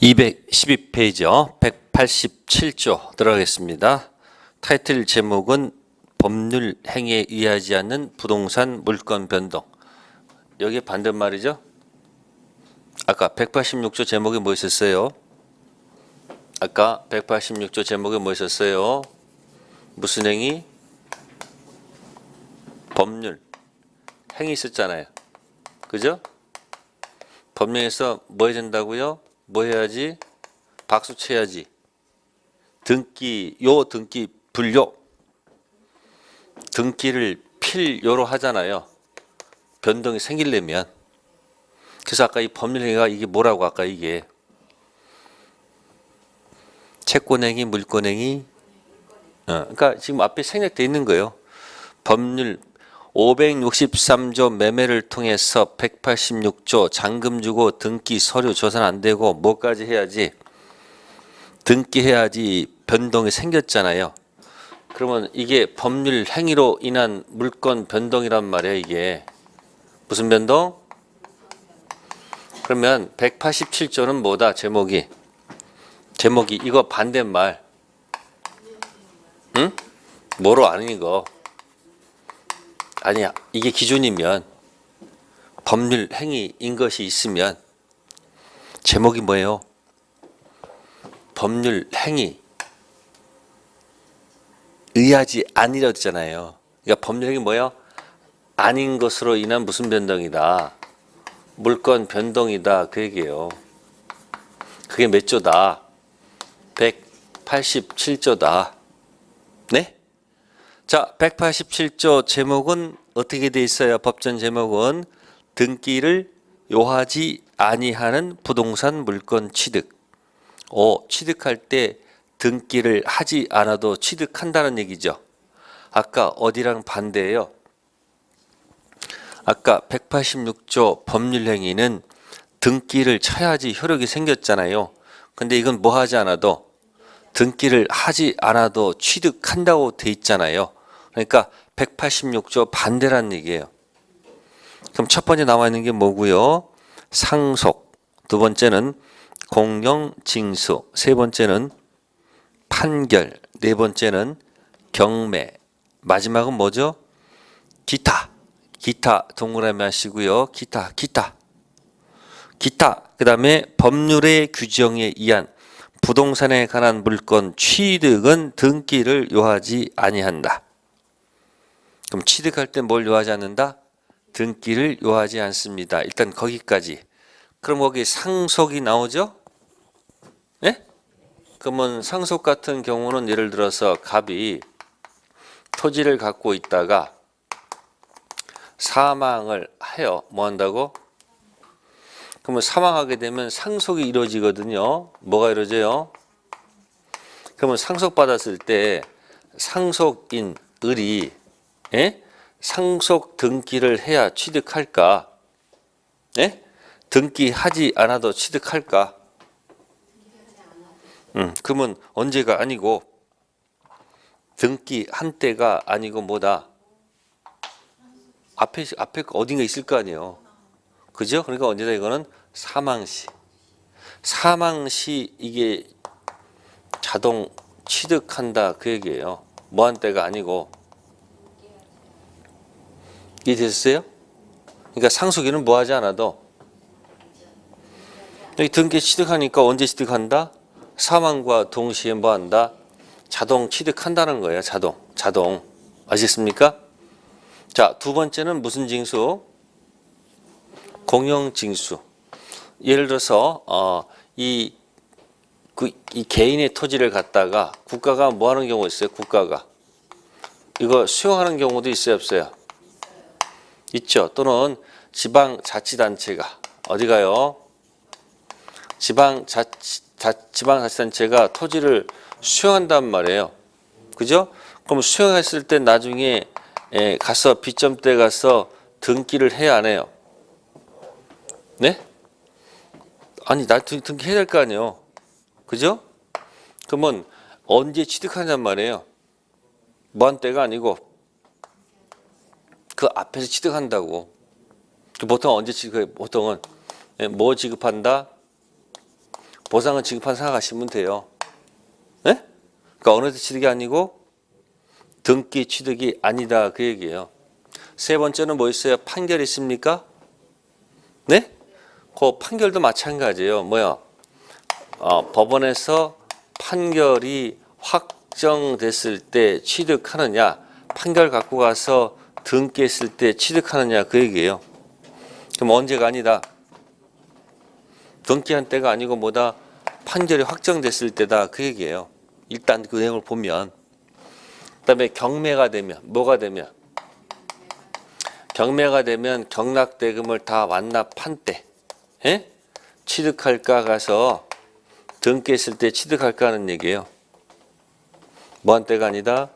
212페이지요. 187조 들어가겠습니다. 타이틀 제목은 법률 행위에 의하지 않는 부동산 물건 변동. 여기 반대말이죠. 아까 186조 제목이 뭐 있었어요? 아까 186조 제목이 뭐 있었어요? 무슨 행위? 법률 행위 있었잖아요. 그죠? 법령에서 뭐 해야 된다고요? 뭐 해야지? 박수 쳐야지. 등기, 요 등기 불요. 등기를 필요로 하잖아요. 변동이 생기려면. 그래서 아까 이 법률행위가 이게 뭐라고 아까 이게 채권행위, 물권행위. 그러니까 지금 앞에 생략되어 있는 거예요. 법률 563조 매매를 통해서 186조 잔금 주고 등기 서류 조사는 안 되고 뭐까지 해야지? 등기해야지 변동이 생겼잖아요. 그러면 이게 법률 행위로 인한 물권 변동이란 말이에요. 이게 무슨 변동? 그러면 187조는 뭐다? 제목이 이거 반대말. 응? 뭐로 아는 이거? 아니야. 이게 기준이면 법률 행위인 것이 있으면 제목이 뭐예요? 법률 행위 의하지 아니라 했잖아요. 그러니까 법률 행위 뭐예요? 아닌 것으로 인한 무슨 변동이다. 물권 변동이다. 그 얘기예요. 그게 몇 조다? 187조다. 네? 자, 187조 제목은 어떻게 돼 있어요? 법전 제목은 등기를 요하지 아니하는 부동산 물권 취득. 취득할 때 등기를 하지 않아도 취득한다는 얘기죠. 아까 어디랑 반대예요? 아까 186조 법률행위는 등기를 쳐야지 효력이 생겼잖아요. 근데 이건 뭐 하지 않아도 등기를 하지 않아도 취득한다고 돼 있잖아요. 그러니까 186조 반대라는 얘기예요. 그럼 첫 번째 나와 있는 게 뭐고요? 상속. 두 번째는 공영징수. 세 번째는 판결. 네 번째는 경매. 마지막은 뭐죠? 기타. 기타 동그라미 하시고요. 기타. 그 다음에 법률의 규정에 의한 부동산에 관한 물건 취득은 등기를 요하지 아니한다. 그럼 취득할 때 뭘 요하지 않는다? 등기를 요하지 않습니다. 일단 거기까지. 그럼 거기 상속이 나오죠? 네? 그러면 상속 같은 경우는 예를 들어서 갑이 토지를 갖고 있다가 사망을 해요. 뭐 한다고? 그러면 사망하게 되면 상속이 이루어지거든요. 뭐가 이루어져요? 그러면 상속받았을 때 상속인 을이 상속 등기를 해야 취득할까? 등기하지 않아도 취득할까? 그러면 언제가 아니고 등기한 때가 아니고 뭐다? 앞에 어딘가 있을 거 아니에요. 그죠? 그러니까 언제다 이거는 사망시. 사망시 이게 자동 취득한다 그 얘기예요. 뭐한 때가 아니고. 이해됐어요? 그러니까 상속인은 뭐 하지 않아도 여기 등기 취득하니까 언제 취득한다? 사망과 동시에 뭐 한다? 자동 취득한다는 거예요. 자동. 아시겠습니까? 자, 두 번째는 무슨 징수? 공영징수. 예를 들어서 이 개인의 토지를 갖다가 국가가 뭐 하는 경우 있어요? 국가가 이거 수용하는 경우도 있어요, 없어요? 있죠. 또는 지방자치단체가 어디 가요? 지방자치단체가 토지를 수용한단 말이에요. 그죠? 그럼 수용했을 때 나중에 가서 비점대 가서 등기를 해야 안 해요? 네? 아니 나 등기해야 될 거 아니에요. 그죠? 그러면 언제 취득하냔 말이에요. 뭐한 때가 아니고 그 앞에서 취득한다고. 보통 언제 취득해? 보통은 뭐 지급한다? 보상은 지급한 생각하시면 돼요. 네? 그러니까 어느 때 취득이 아니고 등기 취득이 아니다 그 얘기예요. 세 번째는 뭐 있어요? 판결 있습니까? 네? 그 판결도 마찬가지예요. 뭐야? 법원에서 판결이 확정됐을 때 취득하느냐, 판결 갖고 가서 등기했을 때 취득하느냐 그 얘기예요. 그럼 언제가 아니다? 등기한 때가 아니고 뭐다? 판결이 확정됐을 때다 그 얘기예요. 일단 그 내용을 보면. 그다음에 경매가 되면 뭐가 되면? 경매가 되면 경락대금을 다 완납한 때 예? 취득할까 가서 등기했을 때 취득할까 하는 얘기예요. 뭐한 때가 아니다?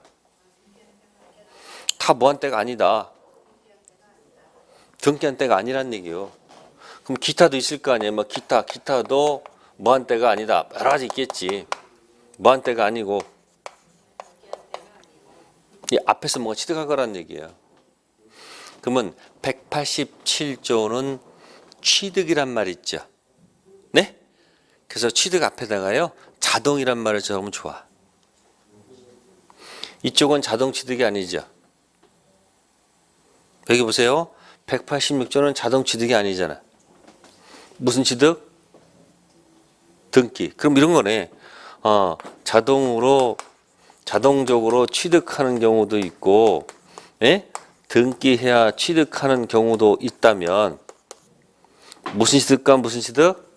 다 뭐한 때가 아니다. 등기한 때가 아니란 얘기예요. 그럼 기타도 있을 거 아니에요. 뭐 기타도 뭐한 때가 아니다. 여러 가지 있겠지. 뭐한 때가 아니고 이 앞에서 뭐가 취득할 거라는 얘기예요. 그러면 187조는 취득이란 말 있죠. 네? 그래서 취득 앞에다가요. 자동이란 말을 적으면 좋아. 이쪽은 자동 취득이 아니죠. 여기 보세요. 186조는 자동 취득이 아니잖아. 무슨 취득? 등기. 그럼 이런 거네. 자동적으로 취득하는 경우도 있고, 예? 등기해야 취득하는 경우도 있다면 무슨 취득과 무슨 취득?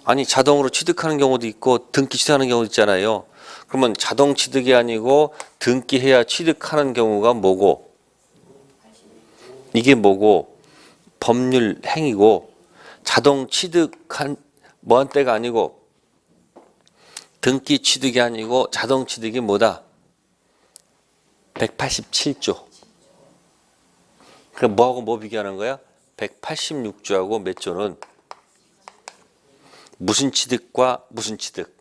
아니 자동으로 취득하는 경우도 있고 등기 취득하는 경우도 있잖아요. 그러면 자동 취득이 아니고 등기해야 취득하는 경우가 뭐고? 이게 뭐고? 법률 행위고 자동 취득한 뭐한 때가 아니고 등기 취득이 아니고 자동 취득이 뭐다? 187조. 그럼 뭐하고 뭐 비교하는 거야? 186조하고 몇 조는 무슨 취득과 무슨 취득?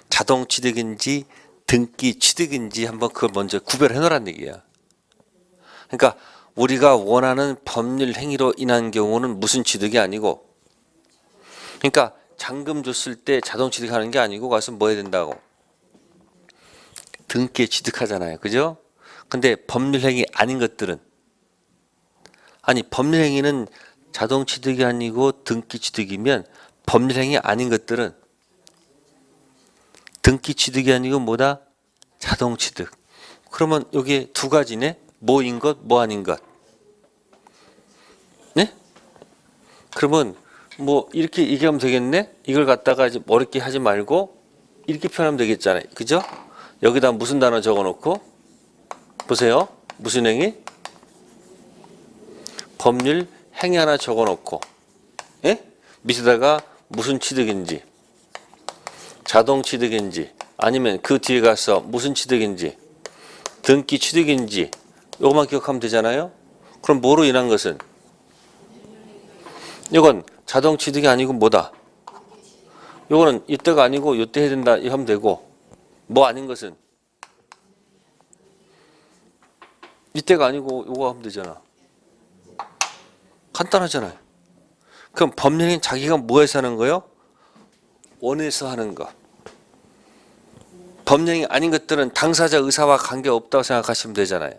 자동 취득인지 등기 취득인지 한번 그걸 먼저 구별해 놓으라는 얘기야. 그러니까 우리가 원하는 법률 행위로 인한 경우는 무슨 취득이 아니고, 그러니까 잔금 줬을 때 자동 취득하는 게 아니고 가서 뭐 해야 된다고? 등기에 취득하잖아요. 그죠? 근데 법률 행위 아닌 것들은, 아니 법률 행위는 자동 취득이 아니고 등기 취득이면 법률 행위 아닌 것들은 등기 취득이 아니고 뭐다? 자동 취득. 그러면 여기에 두 가지네. 뭐인 것, 뭐 아닌 것. 네? 그러면 뭐 이렇게 얘기하면 되겠네. 이걸 갖다가 이제 어렵게 하지 말고 이렇게 표현하면 되겠잖아요. 그죠? 여기다 무슨 단어 적어놓고 보세요. 무슨 행위? 법률 행위 하나 적어놓고, 예? 밑에다가 무슨 취득인지, 자동 취득인지, 아니면 그 뒤에 가서 무슨 취득인지, 등기 취득인지, 요것만 기억하면 되잖아요. 그럼 뭐로 인한 것은? 이건 자동 취득이 아니고 뭐다? 요거는 이때가 아니고 요때 해야 된다 하면 되고, 뭐 아닌 것은? 이때가 아니고 요거 하면 되잖아. 간단하잖아요. 그럼 법령은 자기가 뭐해서 하는 거요? 원해서 하는 거. 법령이 아닌 것들은 당사자 의사와 관계없다고 생각하시면 되잖아요.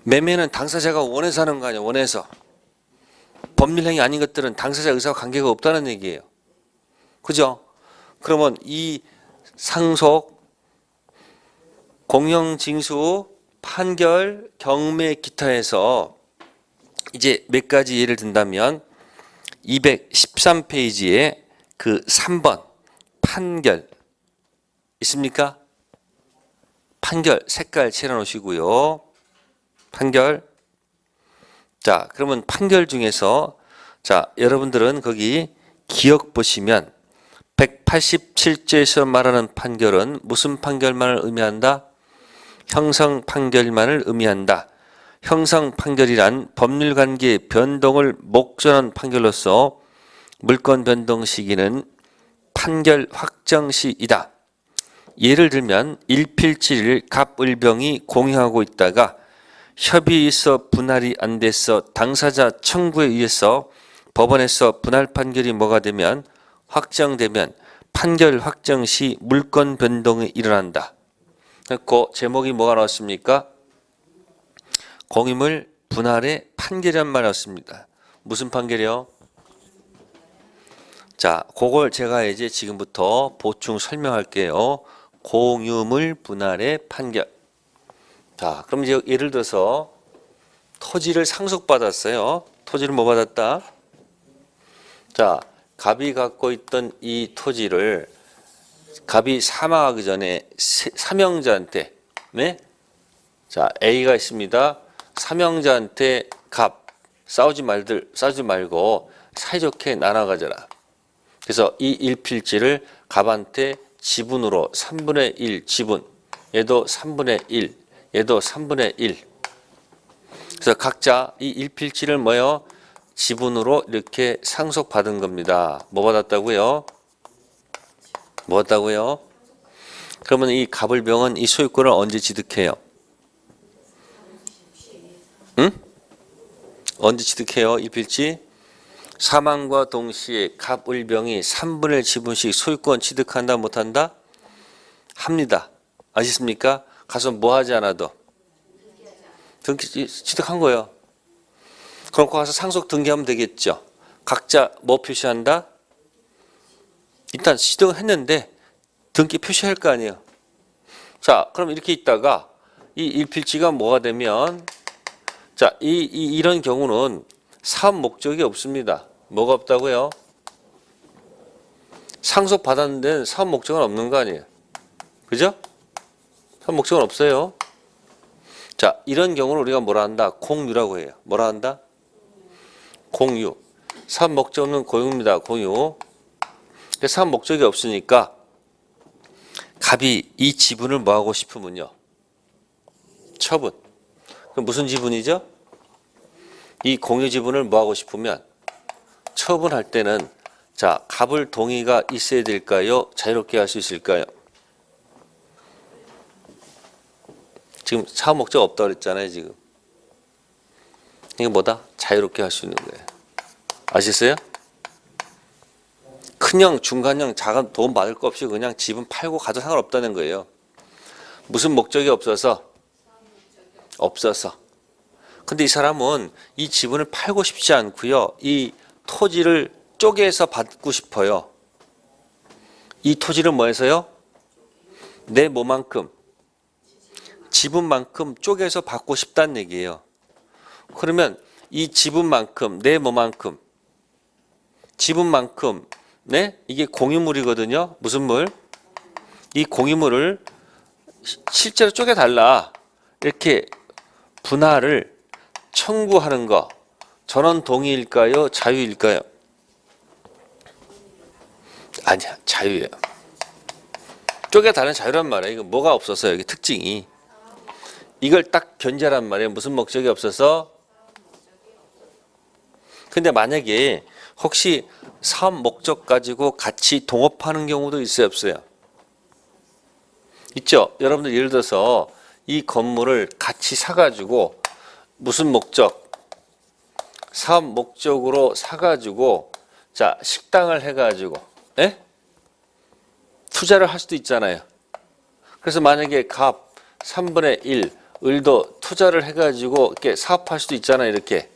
매매는 당사자가 원해서 하는 거 아니에요. 원해서. 법률행위 아닌 것들은 당사자 의사와 관계가 없다는 얘기예요. 그죠? 그러면 이 상속, 공영징수, 판결, 경매, 기타에서 이제 몇 가지 예를 든다면 213페이지에 그 3번 판결 있습니까? 판결 색깔 칠해 놓으시고요. 판결. 자, 그러면 판결 중에서 자, 여러분들은 거기 기억 보시면 187조에서 말하는 판결은 무슨 판결만을 의미한다? 형성 판결만을 의미한다. 형성 판결이란 법률관계 변동을 목전한 판결로서 물권 변동 시기는 판결 확정 시이다. 예를 들면 일필지를 갑을병이 공유하고 있다가 협의에 있어 분할이 안 돼서 당사자 청구에 의해서 법원에서 분할 판결이 뭐가 되면 확정되면 판결 확정 시 물권 변동이 일어난다. 그 제목이 뭐가 나왔습니까? 공유물 분할의 판결이란 말이 나왔습니다. 무슨 판결이요? 자, 그걸 제가 이제 지금부터 보충 설명할게요. 공유물 분할의 판결. 자, 그럼 이제 예를 들어서 토지를 상속받았어요. 토지를 뭐 받았다? 자, 갑이 갖고 있던 이 토지를 갑이 사망하기 전에 사명자한테, 네? 자, A가 있습니다. 사명자한테 갑 싸우지 말고 사이좋게 나눠 가져라. 그래서 이 일필지를 갑한테 지분으로 3분의 1 지분, 얘도 3분의 1, 얘도 3분의 1. 그래서 각자 이 일필지를 뭐요? 지분으로 이렇게 상속받은 겁니다. 뭐 받았다고요? 뭐 받았다고요? 그러면 이 갑을병은 이 소유권을 언제 취득해요? 응? 언제 취득해요? 일필지? 사망과 동시에 갑을병이 3분의 1 지분씩 소유권 취득한다 못한다? 합니다. 아시습니까? 가서 뭐 하지 않아도 등기 취득한 거예요. 그럼 가서 상속 등기하면 되겠죠. 각자 뭐 표시한다? 일단 취득을 했는데 등기 표시할 거 아니에요. 자, 그럼 이렇게 있다가 이 일필지가 뭐가 되면, 자, 이런 경우는 사업 목적이 없습니다. 뭐가 없다고요? 상속 받았는데 사업 목적은 없는 거 아니에요. 그죠? 사업 목적은 없어요. 자, 이런 경우는 우리가 뭐라 한다? 공유라고 해요. 뭐라 한다? 공유. 사업 목적 없는 고유입니다. 공유. 근데 사업 목적이 없으니까 갑이 이 지분을 뭐 하고 싶으면요? 처분. 그럼 무슨 지분이죠? 이 공유 지분을 뭐 하고 싶으면 처분할 때는, 자, 갑을 동의가 있어야 될까요? 자유롭게 할 수 있을까요? 지금 사업 목적 없다고 그랬잖아요, 지금. 이게 뭐다? 자유롭게 할 수 있는 거예요. 아시겠어요? 큰형, 중간형, 작은 돈 받을 거 없이 그냥 집은 팔고 가도 상관없다는 거예요. 무슨 목적이 없어서? 없어서. 근데 이 사람은 이 지분을 팔고 싶지 않고요. 이 토지를 쪼개서 받고 싶어요. 이 토지를 뭐 해서요? 내 뭐만큼? 지분만큼 쪼개서 받고 싶다는 얘기예요. 그러면 이 지분만큼, 내 뭐만큼? 지분만큼, 네? 이게 공유물이거든요. 무슨 물? 이 공유물을 실제로 쪼개달라. 이렇게 분할을 청구하는 거. 전원 동의일까요? 자유일까요? 아니야, 자유예요. 쪼개달라는 자유란 말이에요. 이거 뭐가 없어서 여기 특징이. 이걸 딱 견제란 말이에요. 무슨 목적이 없어서? 근데 만약에 혹시 사업 목적 가지고 같이 동업하는 경우도 있어요, 없어요? 있죠. 여러분들 예를 들어서 이 건물을 같이 사가지고 무슨 목적? 사업 목적으로 사가지고, 자, 식당을 해가지고, 에? 투자를 할 수도 있잖아요. 그래서 만약에 갑 3분의 1 을도 투자를 해가지고 이렇게 사업할 수도 있잖아요, 이렇게.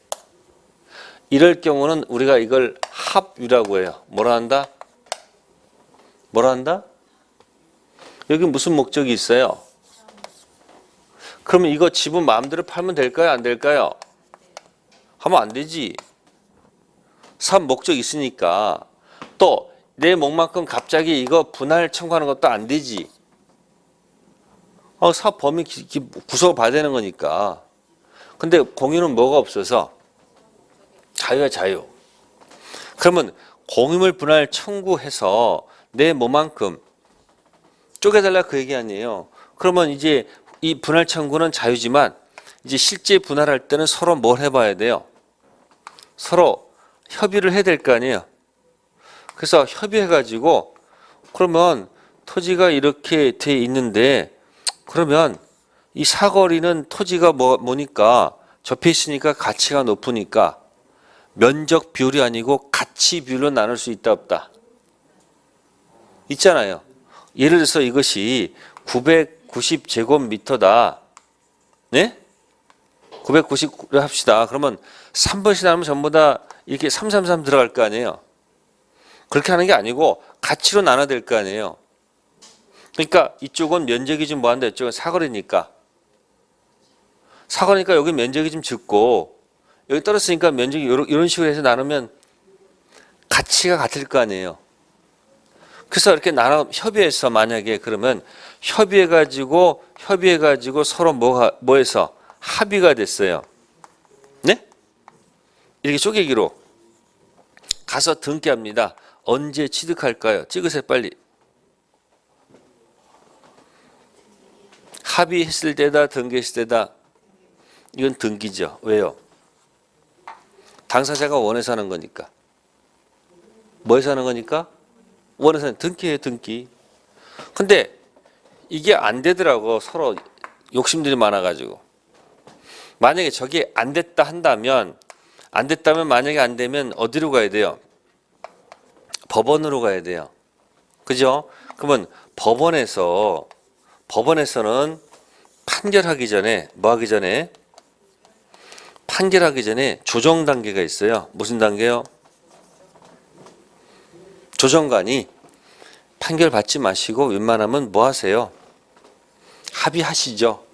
이럴 경우는 우리가 이걸 합유라고 해요. 뭐라 한다? 뭐라 한다? 여기 무슨 목적이 있어요? 그러면 이거 지분 마음대로 팔면 될까요? 안 될까요? 하면 안 되지. 사업 목적이 있으니까. 또 내 목만큼 갑자기 이거 분할 청구하는 것도 안 되지. 사업 범위 구속을 봐야 되는 거니까. 근데 공유는 뭐가 없어서? 자유야, 자유. 그러면 공유물 분할 청구해서 내 뭐만큼 쪼개달라 그 얘기 아니에요. 그러면 이제 이 분할 청구는 자유지만 이제 실제 분할할 때는 서로 뭘 해봐야 돼요? 서로 협의를 해야 될 거 아니에요. 그래서 협의해가지고, 그러면 토지가 이렇게 돼 있는데, 그러면 이 사거리는 토지가 뭐니까 접해 있으니까 가치가 높으니까 면적 비율이 아니고 가치 비율로 나눌 수 있다 없다? 있잖아요. 예를 들어서 이것이 990제곱미터다. 네? 990를 합시다. 그러면 3번씩 나누면 전부 다 이렇게 333 들어갈 거 아니에요. 그렇게 하는 게 아니고 가치로 나눠야 될 거 아니에요. 그러니까 이쪽은 면적이 좀 뭐한다, 이쪽은 사거리니까. 사거리니까 여기 면적이 좀 적고 여기 떨어졌으니까 면적이 이런 식으로 해서 나누면 가치가 같을 거 아니에요. 그래서 이렇게 나눠 협의해서 만약에 그러면 협의해가지고 서로 뭐해서 합의가 됐어요. 네? 이렇게 쪼개기로 가서 등기합니다. 언제 취득할까요? 찍으세요 빨리. 합의했을 때다 등기했을 때다. 이건 등기죠. 왜요? 당사자가 원해서 하는 거니까. 뭐해서 하는 거니까? 원해서 하는 등기예요, 등기. 근데 이게 안 되더라고. 서로 욕심들이 많아가지고. 만약에 저게 안 됐다면 만약에 안 되면 어디로 가야 돼요? 법원으로 가야 돼요. 그죠? 그러면 법원에서는 판결하기 전에 판결하기 전에 조정 단계가 있어요. 무슨 단계요? 조정관이 판결 받지 마시고 웬만하면 뭐 하세요? 합의하시죠.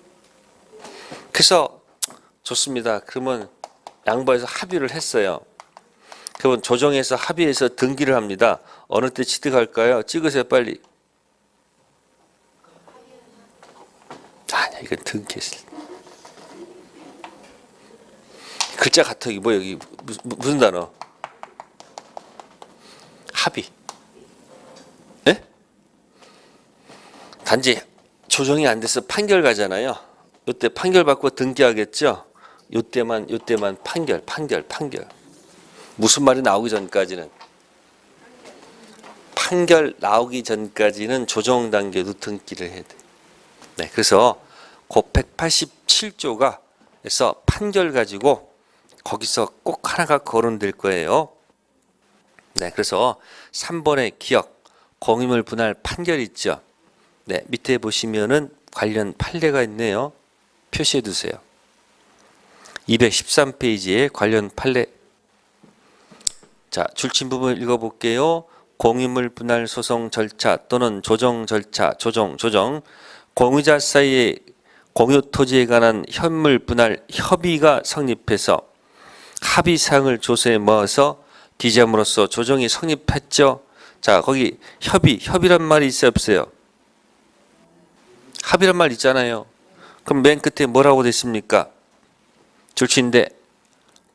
그래서 좋습니다. 그러면 양보해서 합의를 했어요. 그러면 조정해서 합의해서 등기를 합니다. 어느 때 취득할까요? 찍으세요 빨리. 아니야, 이건 등기했을 때. 글자 같아. 이게 뭐 여기 무슨 단어? 합의. 네? 단지 조정이 안 돼서 판결 가잖아요. 이때 판결 받고 등기하겠죠. 이때만 판결. 무슨 말이 나오기 전까지는 판결 나오기 전까지는 조정 단계도 등기를 해야 돼. 네, 그래서 그 187조가 그래서 판결 가지고 거기서 꼭 하나가 거론될 거예요. 네, 그래서 3번의 기억, 공유물 분할 판결 있죠. 네, 밑에 보시면은 관련 판례가 있네요. 표시해 두세요. 213페이지에 관련 판례. 자, 줄침 부분 읽어볼게요. 공유물 분할 소송 절차 또는 조정 절차, 조정. 공유자 사이의 공유 토지에 관한 현물 분할 협의가 성립해서 합의사항을 조서에 모아서 기재함으로써 조정이 성립했죠. 자, 거기 협의란 말이 있어요, 없어요? 합의란 말 있잖아요. 그럼 맨 끝에 뭐라고 됐습니까? 줄치인데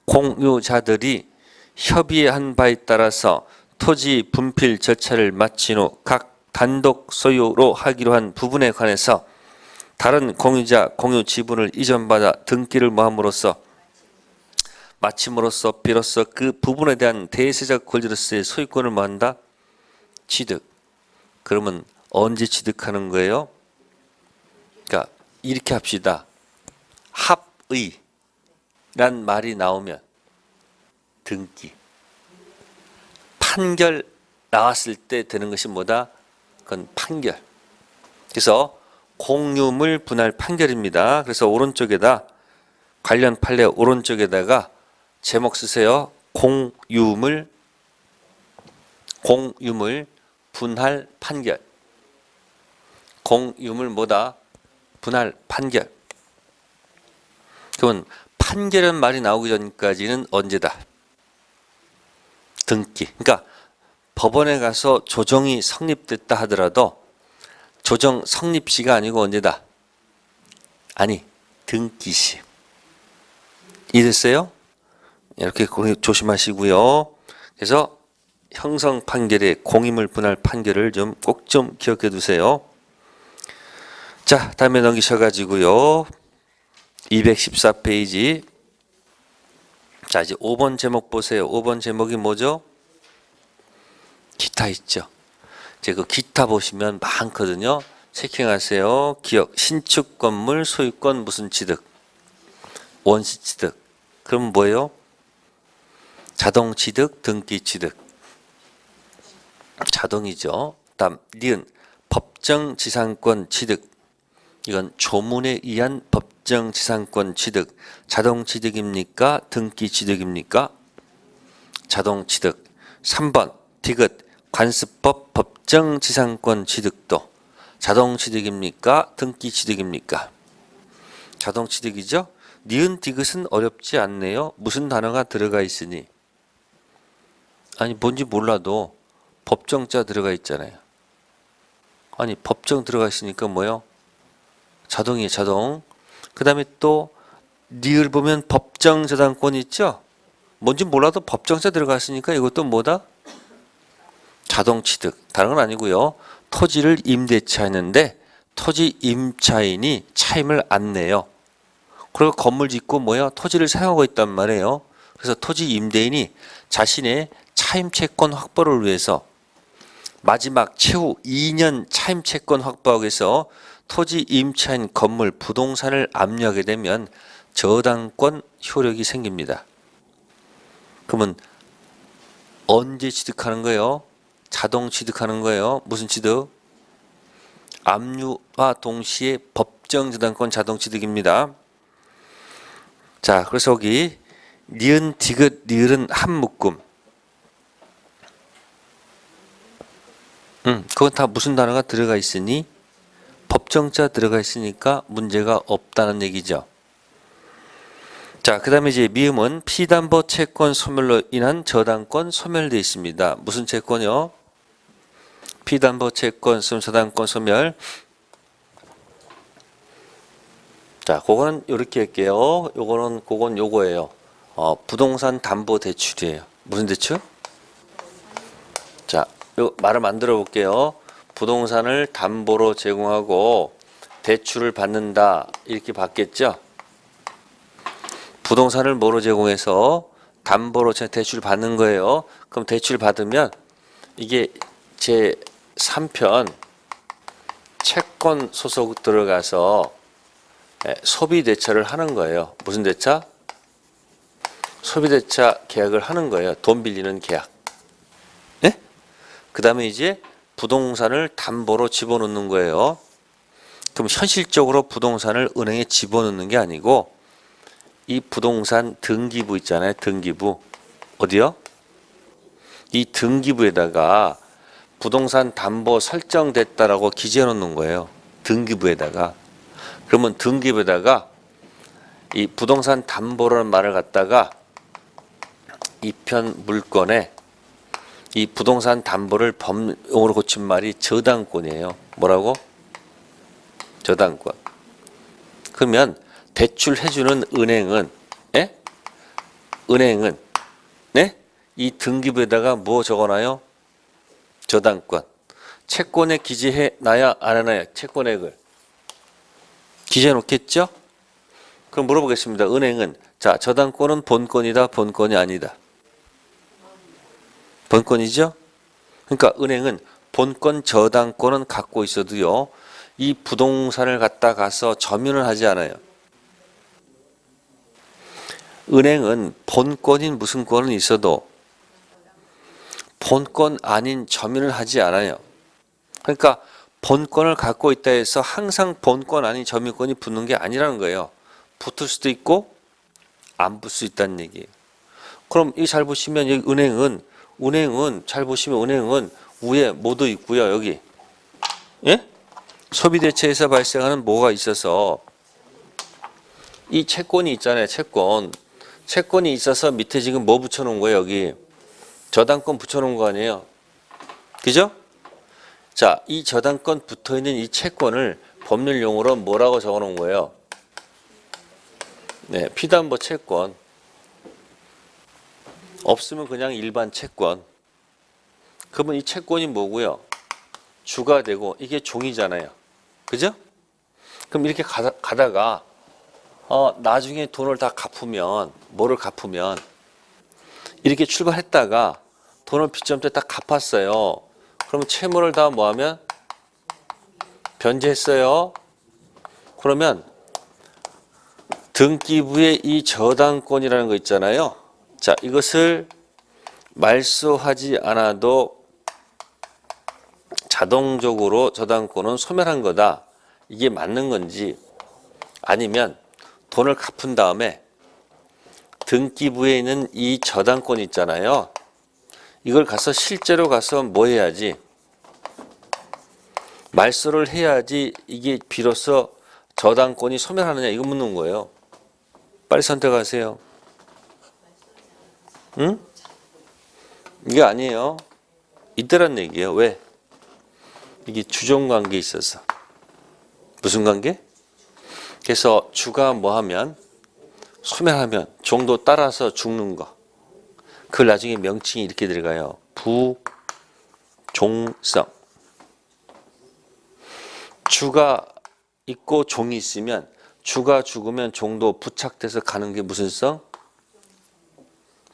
공유자들이 협의한 바에 따라서 토지 분필 절차를 마친 후 각 단독 소유로 하기로 한 부분에 관해서 다른 공유자 공유 지분을 이전받아 등기를 모함으로써 마침으로써 비로소 그 부분에 대한 대세적 권리로서의 소유권을 모한다. 취득. 그러면 언제 취득하는 거예요? 그러니까 이렇게 합시다. 합의란 말이 나오면 등기. 판결 나왔을 때 되는 것이 뭐다? 그건 판결. 그래서 공유물 분할 판결입니다. 그래서 오른쪽에다 관련 판례 오른쪽에다가 제목 쓰세요. 공유물 분할 판결. 공유물 뭐다? 분할 판결. 그러면 판결이라는 말이 나오기 전까지는 언제다? 등기. 그러니까 법원에 가서 조정이 성립됐다 하더라도 조정 성립시가 아니고 언제다? 아니, 등기시. 이해됐어요? 이렇게 조심하시고요. 그래서 형성 판결의 공유물 분할 판결을 꼭 좀 기억해 두세요. 자, 다음에 넘기셔가지고요. 214페이지. 자, 이제 5번 제목 보세요. 5번 제목이 뭐죠? 기타 있죠. 이제 그 기타 보시면 많거든요. 체킹하세요. 기억, 신축 건물 소유권 무슨 취득? 원시 취득. 그럼 뭐예요? 자동취득, 등기취득. 자동이죠. 다음 니은 법정지상권 취득. 이건 조문에 의한 법정지상권 취득. 자동취득입니까? 등기취득입니까? 자동취득. 3번 디귿 관습법 법정지상권 취득도. 자동취득입니까? 등기취득입니까? 자동취득이죠. 니은 디귿은 어렵지 않네요. 무슨 단어가 들어가 있으니? 아니 뭔지 몰라도 법정자 들어가 있잖아요. 아니 법정 들어가 있으니까 뭐요? 자동이에요. 자동. 그 다음에 또 니을 보면 법정저당권 있죠? 뭔지 몰라도 법정자 들어갔으니까 이것도 뭐다? 자동취득. 다른 건 아니고요. 토지를 임대차했는데 토지 임차인이 차임을 안 내요. 그리고 건물 짓고 뭐야? 토지를 사용하고 있단 말이에요. 그래서 토지 임대인이 자신의 차임채권 확보를 위해서 마지막 최후 2년 차임채권 확보하기 위해서 토지 임차인 건물 부동산을 압류하게 되면 저당권 효력이 생깁니다. 그러면 언제 취득하는 거예요? 자동 취득하는 거예요. 무슨 취득? 압류와 동시에 법정 저당권 자동 취득입니다. 자, 그래서 여기 니은 디귿 니을은 한 묶음. 그건 다 무슨 단어가 들어가 있으니? 법정자 들어가 있으니까 문제가 없다는 얘기죠. 자, 그 다음에 이제 미음은 피담보 채권 소멸로 인한 저당권 소멸되어 있습니다. 무슨 채권이요? 피담보 채권 저당권 소멸. 자, 그거는 이렇게 할게요. 그건 요거예요. 부동산 담보 대출이에요. 무슨 대출? 자, 요 말을 만들어 볼게요. 부동산을 담보로 제공하고 대출을 받는다. 이렇게 받겠죠? 부동산을 뭐로 제공해서 담보로 대출을 받는 거예요. 그럼 대출 받으면 이게 제 3편 채권 소속 들어가서 소비 대차를 하는 거예요. 무슨 대차? 소비 대차 계약을 하는 거예요. 돈 빌리는 계약. 네? 그 다음에 이제 부동산을 담보로 집어넣는 거예요. 그럼 현실적으로 부동산을 은행에 집어넣는 게 아니고 이 부동산 등기부 있잖아요. 등기부. 어디요? 이 등기부에다가 부동산 담보 설정됐다라고 기재해 놓는 거예요. 등기부에다가. 그러면 등기부에다가 이 부동산 담보라는 말을 갖다가 이 편 물건에 이 부동산 담보를 법용어로 고친 말이 저당권이에요. 뭐라고? 저당권. 그러면 대출해주는 은행은, 예? 은행은, 네? 이 등기부에다가 뭐 적어놔요? 저당권. 채권에 기재해 놔야 안 해놔야 채권액을 기재해 놓겠죠? 그럼 물어보겠습니다. 은행은 자, 저당권은 본권이다, 본권이 아니다. 본권이죠? 그러니까 은행은 본권 저당권은 갖고 있어도요. 이 부동산을 갖다 가서 점유는 하지 않아요. 은행은 본권인 무슨 권은 있어도 본권 아닌 점유를 하지 않아요. 그러니까 본권을 갖고 있다 해서 항상 본권 아닌 점유권이 붙는 게 아니라는 거예요. 붙을 수도 있고 안 붙을 수 있다는 얘기예요. 그럼 이 잘 보시면 여기 은행은 잘 보시면 은행은 위에 뭐도 있고요. 여기 예? 소비대체에서 발생하는 뭐가 있어서 이 채권이 있잖아요. 채권이 있어서 밑에 지금 뭐 붙여놓은 거예요? 여기 저당권 붙여놓은 거 아니에요? 그죠? 자, 이 저당권 붙어있는 이 채권을 법률 용어로 뭐라고 적어놓은 거예요? 네, 피담보 채권. 없으면 그냥 일반 채권. 그러면 이 채권이 뭐고요? 주가 되고 이게 종이잖아요. 그죠? 그럼 이렇게 가다가 나중에 돈을 다 갚으면 뭐를 갚으면 이렇게 출발했다가 돈을 빚점 때 딱 갚았어요. 그러면 채무를 다 뭐하면 변제했어요. 그러면 등기부에 이 저당권이라는 거 있잖아요. 자, 이것을 말소하지 않아도 자동적으로 저당권은 소멸한 거다. 이게 맞는 건지, 아니면 돈을 갚은 다음에 등기부에 있는 이 저당권 있잖아요. 이걸 가서 실제로 가서 뭐 해야지? 말소를 해야지 이게 비로소 저당권이 소멸하느냐, 이거 묻는 거예요. 빨리 선택하세요. 응? 이게 아니에요. 이때란 얘기예요. 왜? 이게 주종관계에 있어서. 무슨 관계? 그래서 주가 뭐 하면, 소멸하면 종도 따라서 죽는 거. 그걸 나중에 명칭이 이렇게 들어가요. 부종성. 주가 있고 종이 있으면 주가 죽으면 종도 부착돼서 가는 게 무슨 성?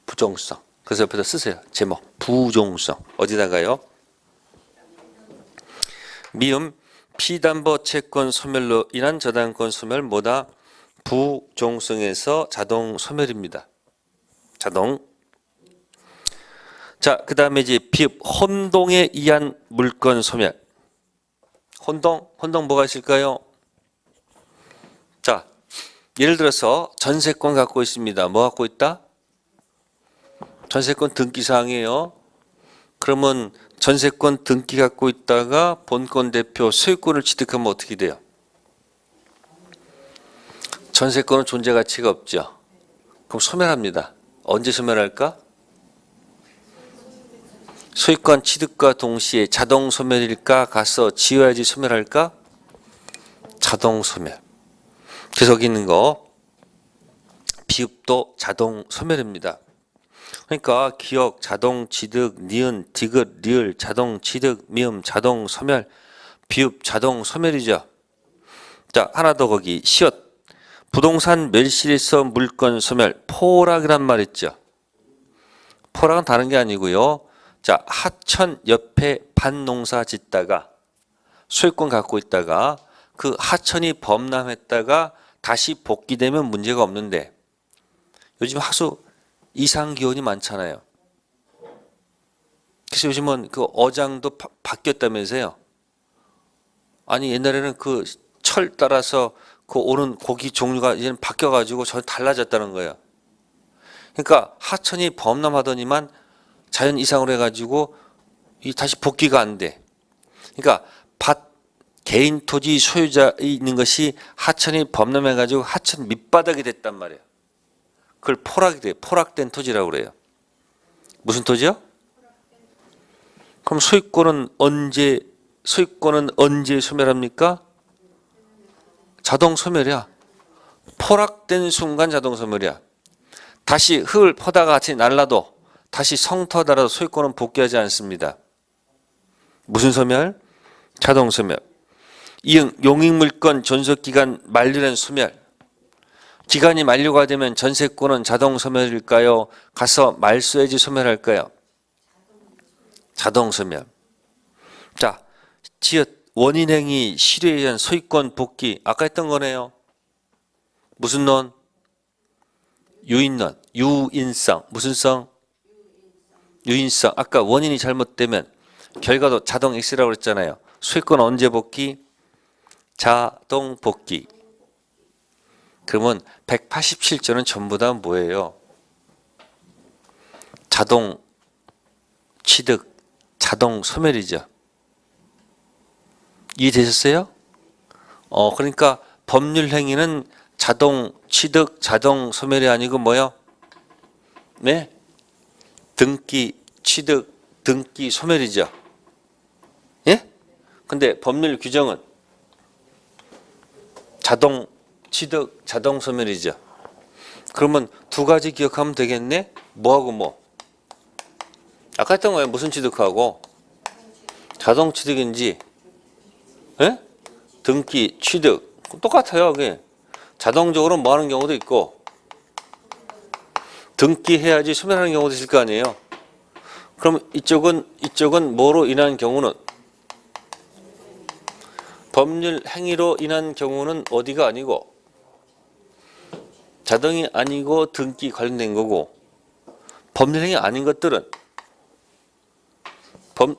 부종성. 그래서 옆에다 쓰세요. 제목. 부종성. 어디다가요? 미음 피담보 채권 소멸로 인한 저당권 소멸 뭐다? 부종성에서 자동 소멸입니다. 자동. 자, 그 다음에 이제 비읍 혼동에 의한 물권 소멸. 혼동 뭐가 있을까요? 자, 예를 들어서 전세권 갖고 있습니다. 뭐 갖고 있다? 전세권 등기사항이에요. 그러면 전세권 등기 갖고 있다가 본권 대표 소유권을 취득하면 어떻게 돼요? 전세권은 존재 가치가 없죠. 그럼 소멸합니다. 언제 소멸할까? 소유권 취득과 동시에 자동 소멸일까? 가서 지어야지 소멸할까? 자동 소멸. 계속 있는 거 비읍도 자동 소멸입니다. 그러니까 기억, 자동 취득, 니은, 디귿, 리을, 자동 취득, 미음, 자동 소멸, 비읍, 자동 소멸이죠. 자, 하나 더 거기 시옷. 부동산 멸실에서 물권 소멸, 포락이란 말 있죠. 포락은 다른 게 아니고요. 자, 하천 옆에 밭농사 짓다가 소유권 갖고 있다가 그 하천이 범람했다가 다시 복귀되면 문제가 없는데, 요즘 하수 이상 기온이 많잖아요. 그래서 요즘은 그 어장도 바뀌었다면서요. 아니 옛날에는 그 철 따라서 그 오는 고기 종류가 이제는 바뀌어가지고 전혀 달라졌다는 거예요. 그러니까 하천이 범람하더니만 자연 이상으로 해가지고 다시 복귀가 안 돼. 그러니까 밭 개인 토지 소유자에 있는 것이 하천이 범람해가지고 하천 밑바닥이 됐단 말이에요. 그걸 포락이 돼. 포락된 토지라고 그래요. 무슨 토지요? 그럼 소유권은 언제 소멸합니까? 자동 소멸이야. 포락된 순간 자동 소멸이야. 다시 흙을 퍼다가 같이 날라도 다시 성터달아도 소유권은 복귀하지 않습니다. 무슨 소멸? 자동 소멸. 이응 용익물권 존속기간 만료된 소멸. 기간이 만료가 되면 전세권은 자동 소멸일까요? 가서 말소해지 소멸할까요? 자동 소멸. 자, 지읒 원인행위 실효에 의한 소유권 복귀. 아까 했던 거네요. 무슨 론? 유인론. 유인성. 무슨 성? 유인성. 아까 원인이 잘못되면 결과도 자동 X라고 그랬잖아요. 소유권 언제 복귀? 자동 복귀. 그러면 187조는 전부 다 뭐예요? 자동 취득, 자동 소멸이죠. 이해되셨어요? 그러니까 법률 행위는 자동 취득, 자동 소멸이 아니고 뭐요? 네? 등기, 취득, 등기, 소멸이죠. 예? 근데 법률 규정은 자동 취득, 자동 소멸이죠. 그러면 두 가지 기억하면 되겠네? 뭐하고 뭐? 아까 했던 거예요. 무슨 취득하고? 자동 취득인지, 예? 등기, 취득. 똑같아요. 그게. 자동적으로 뭐 하는 경우도 있고, 등기해야지 소멸하는 경우도 있을 거 아니에요. 그럼 이쪽은 뭐로 인한 경우는? 법률 행위로 인한 경우는 어디가 아니고, 자동이 아니고 등기 관련된 거고, 법률 행위 아닌 것들은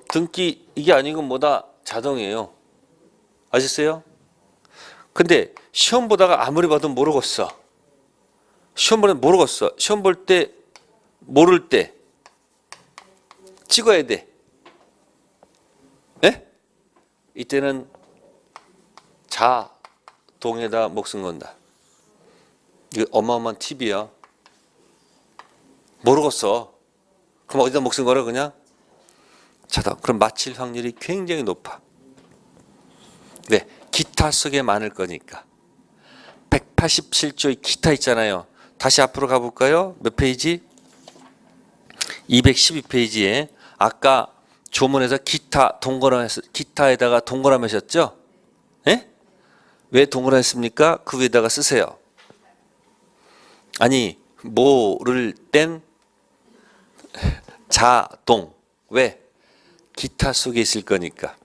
등기 이게 아니고 뭐다? 자동이에요. 아셨어요? 근데 시험 보다가 아무리 봐도 모르겠어. 시험 보면 모르겠어. 시험 볼 때 모를 때 찍어야 돼. 예? 이때는 자동에다 목숨 건다. 이거 어마어마한 팁이야. 모르겠어. 그럼 어디다 목숨 걸어 그냥? 자동. 그럼 맞힐 확률이 굉장히 높아. 왜? 기타 속에 많을 거니까. 187조의 기타 있잖아요. 다시 앞으로 가볼까요? 몇 페이지? 212페이지에 아까 조문에서 기타 동그라미 기타에다가 동그라미 하셨죠? 예? 왜 동그라미 했습니까? 그 위에다가 쓰세요. 아니 모를 땐 자동. 왜? 기타 속에 있을 거니까.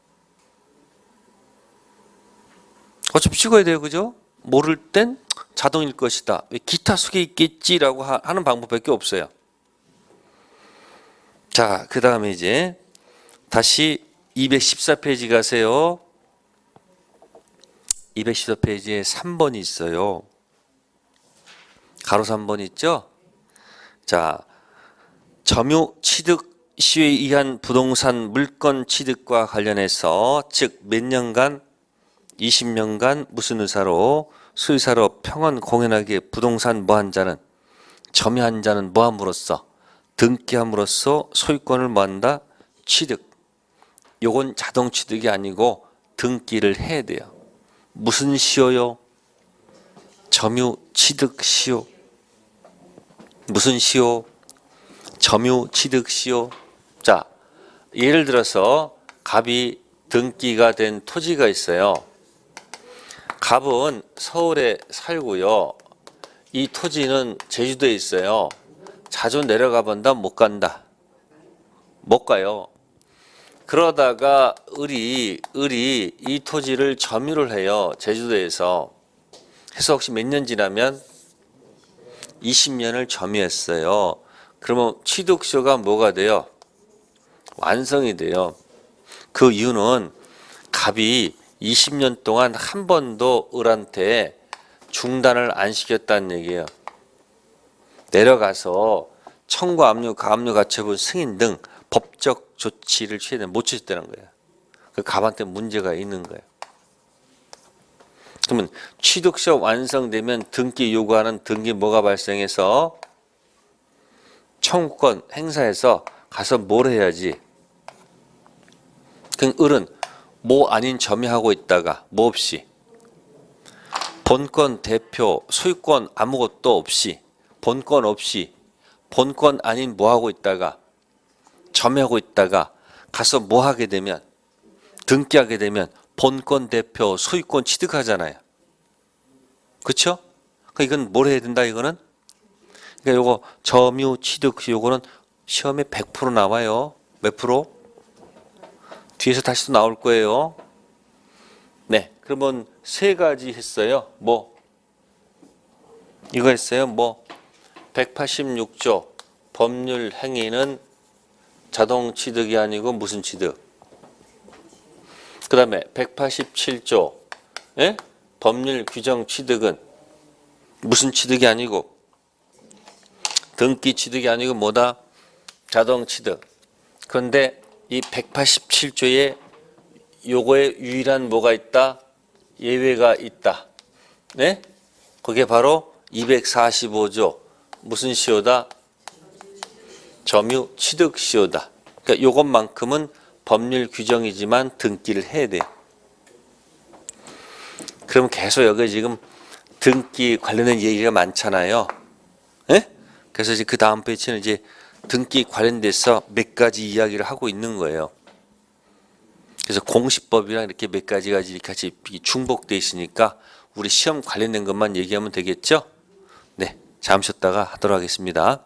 어차피 찍어야 돼요. 그죠? 모를 땐 자동일 것이다. 왜? 기타 속에 있겠지라고 하는 방법밖에 없어요. 자, 그 다음에 이제 다시 214페이지 가세요. 214페이지에 3번이 있어요. 가로 3번 있죠? 자, 점유 취득 시효에 의한 부동산 물건 취득과 관련해서 즉 몇 년간 20년간 무슨 의사로 수의사로 평원 공연하기에 부동산 뭐한 자는 점유한 자는 뭐함으로써 등기함으로써 소유권을 뭐한다? 취득. 요건 자동 취득이 아니고 등기를 해야 돼요. 무슨 시효요? 점유 취득 시효. 무슨 시효? 점유 취득 시효. 자, 예를 들어서 갑이 등기가 된 토지가 있어요. 갑은 서울에 살고요. 이 토지는 제주도에 있어요. 자주 내려가 본다? 못 간다? 못 가요. 그러다가 을이 이 토지를 점유를 해요. 제주도에서. 해서 혹시 몇 년 지나면 20년을 점유했어요. 그러면 취득시효가 뭐가 돼요? 완성이 돼요. 그 이유는 갑이 20년 동안 한 번도 을한테 중단을 안 시켰다는 얘기예요. 내려가서 청구, 압류, 가압류, 가처분, 승인 등 법적 조치를 취해야 못 취했다는 거예요. 그 갑한테 문제가 있는 거예요. 그러면 취득시효 완성되면 등기 요구하는 등기 뭐가 발생해서 청구권 행사해서 가서 뭘 해야지? 그럼 을은 뭐 아닌 점유하고 있다가 뭐 없이 본권 대표 소유권 아무것도 없이 본권 없이 본권 아닌 뭐 하고 있다가 점유하고 있다가 가서 뭐 하게 되면 등기하게 되면 본권 대표 소유권 취득하잖아요. 그렇죠? 이건 뭘 해야 된다 이거는? 그러니까 요거 점유 취득 요거는 시험에 100% 나와요. 몇 프로? 뒤에서 다시 또 나올 거예요. 네, 그러면 세 가지 했어요. 뭐 이거 했어요. 뭐 186조 법률 행위는 자동 취득이 아니고 무슨 취득? 그 다음에 187조 예? 법률 규정 취득은 무슨 취득이 아니고 등기 취득이 아니고 뭐다? 자동 취득. 그런데 이 187조에 요거에 유일한 뭐가 있다? 예외가 있다. 네? 그게 바로 245조 무슨 시효다? 점유 취득 시효다. 그러니까 요것만큼은 법률 규정이지만 등기를 해야 돼요. 그럼 계속 여기 지금 등기 관련된 얘기가 많잖아요. 네? 그래서 이제 그 다음 페이지는 이제 등기 관련돼서 몇 가지 이야기를 하고 있는 거예요. 그래서 공시법이랑 이렇게 몇 가지가 이렇게 같이 중복돼 있으니까 우리 시험 관련된 것만 얘기하면 되겠죠? 네, 잠시 쉬었다가 하도록 하겠습니다.